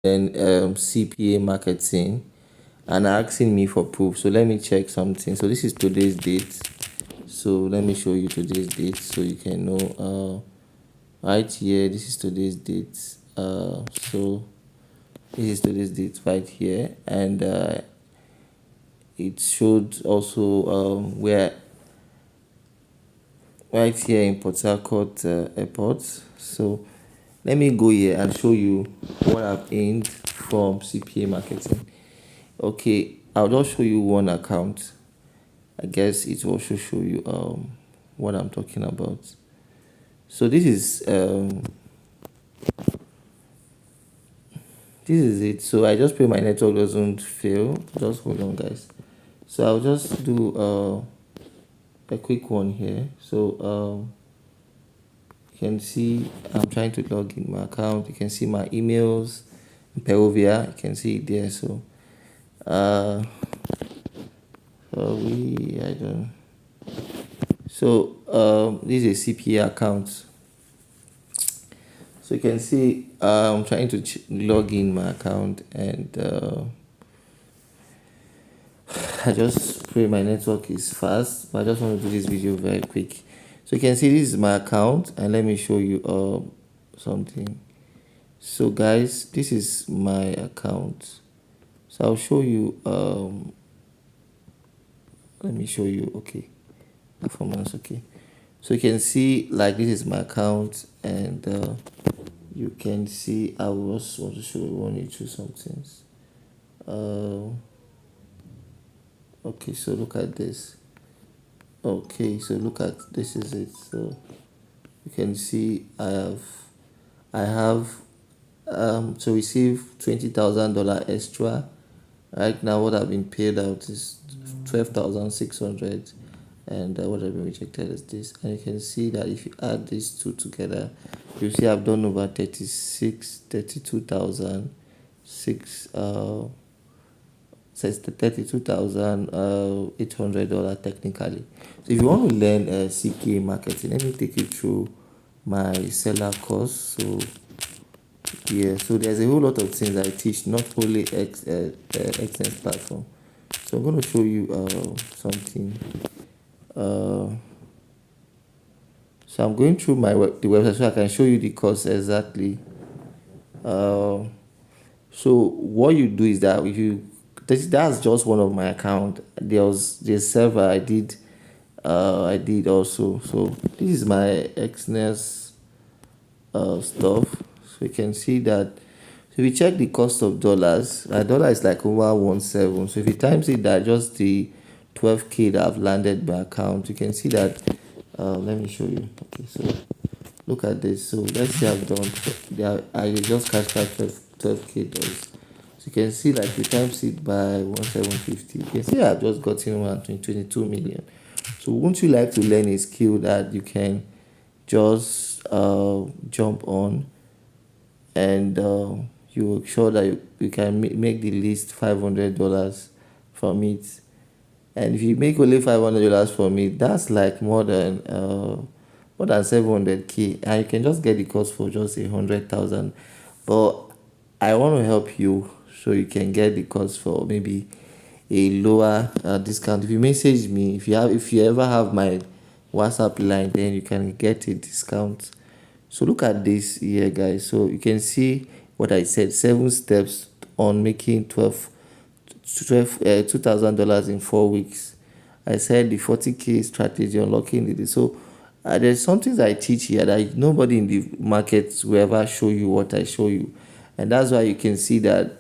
then CPA marketing, and asking me for proof. So let me check something. So this is today's date. So let me show you today's date so you can know. Right here, this is today's date. So this is today's date right here, and it showed also where right here in Port Harcourt Airport. So let me go here and show you what I've earned from CPA marketing. Okay, I'll just show you one account. I guess it will also show you what I'm talking about. So this is it. So I just pray my network doesn't fail. Just hold on, guys. So I'll just do a quick one here. So you can see I'm trying to log in my account. You can see my emails in Perovia. You can see it there. So sorry, I don't. So this is a CPA account. So you can see I'm trying to log in my account, and I just pray my network is fast, but I just want to do this video very quick. So you can see this is my account, and let me show you something. So guys, this is my account. So I'll show you let me show you. Okay, performance. Okay, so you can see like this is my account, and you can see I was want to show you one or two some things. Okay, so look at this. Okay, so look at this is it. So you can see I have to receive $20,000 extra. Right now what I've been paid out is 12,600, and what I've been rejected is this. And you can see that if you add these two together, you see I've done over 32,006 says $32,800 technically. So if you want to learn CPA marketing, let me take you through my seller course. So yeah, so there's a whole lot of things I teach, not only Excellence platform. So I'm going to show you something. So I'm going through the website so I can show you the course exactly. So what you do is that if you that's just one of my account. There's server I did also. So this is my Xness stuff. So you can see that. So if you check the cost of dollars, a dollar is like over 17. So if you times it that just the 12K that I've landed by account, you can see that. Let me show you. Okay, so look at this. So let's say I've done. I just cashed out 12K dollars. So you can see like we times it by 1750. You can see I've just gotten 122 million. So won't you like to learn a skill that you can just jump on, and you are sure that you can make the least $500 from it? And if you make only $500 from it, that's like more than 700K, and you can just get the course for just 100,000. But I want to help you so you can get the course for maybe a lower discount. If you message me, if you ever have my WhatsApp line, then you can get a discount. So look at this here, guys. So you can see what I said: 7 steps on making $2,000 in 4 weeks. I said the 40K strategy, unlocking the. So there's some things I teach here that nobody in the market will ever show you what I show you, and that's why you can see that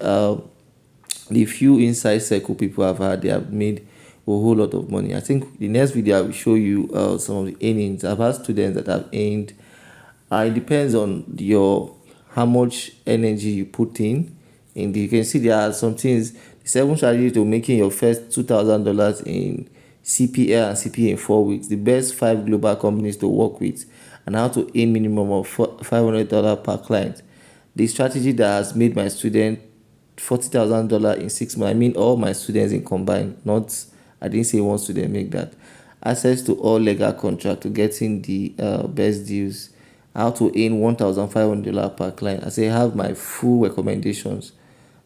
the few inside circle people have had, they have made a whole lot of money. I think the next video I will show you some of the earnings. I've had students that have earned. It depends on your how much energy you put in. You can see there are some things. The 7 strategies to making your first $2,000 in CPA and CPA in 4 weeks. The best 5 global companies to work with, and how to earn minimum of $500 per client. The strategy that has made my student $40,000 in 6 months. I mean all my students in combined. Not, I didn't say one student make that. Access to all legal contract to getting the best deals, how to earn $1,500 per client. I say I have my full recommendations.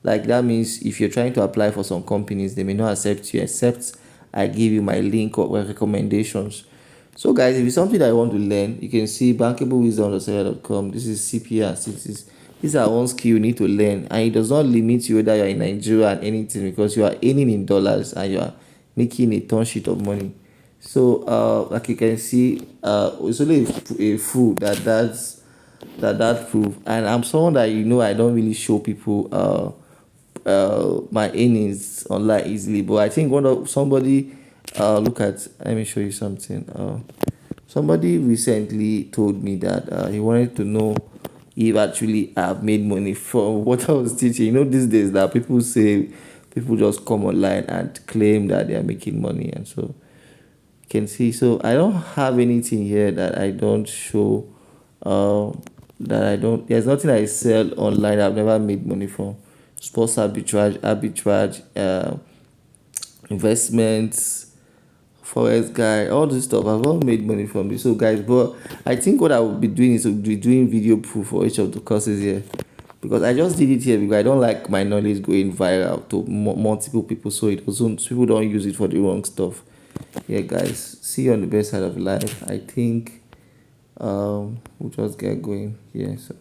Like that means if you're trying to apply for some companies, they may not accept you except I give you my link or recommendations. So guys, if it's something that you want to learn, you can see bankablewisdom.com. This is CPA. These are one skill you need to learn, and it does not limit you whether you're in Nigeria and anything, because you are earning in dollars and you are making a ton sheet of money. So like you can see, it's only a fool that proof. And I'm someone that, I don't really show people my earnings online easily. But I think one of somebody look at let me show you something. Somebody recently told me that he wanted to know if actually I've made money from what I was teaching. These days that people say people just come online and claim that they are making money, and so you can see. So I don't have anything here that I don't show. That I don't. There's nothing I sell online I've never made money from. Sports arbitrage, investments, forex guy, all this stuff. I've all made money from this. So guys, but I think what I will be doing is to be doing video proof for each of the courses here, because I just did it here because I don't like my knowledge going viral to multiple people, so it doesn't people don't use it for the wrong stuff. Yeah, guys, see you on the best side of life. I think we'll just get going here. So.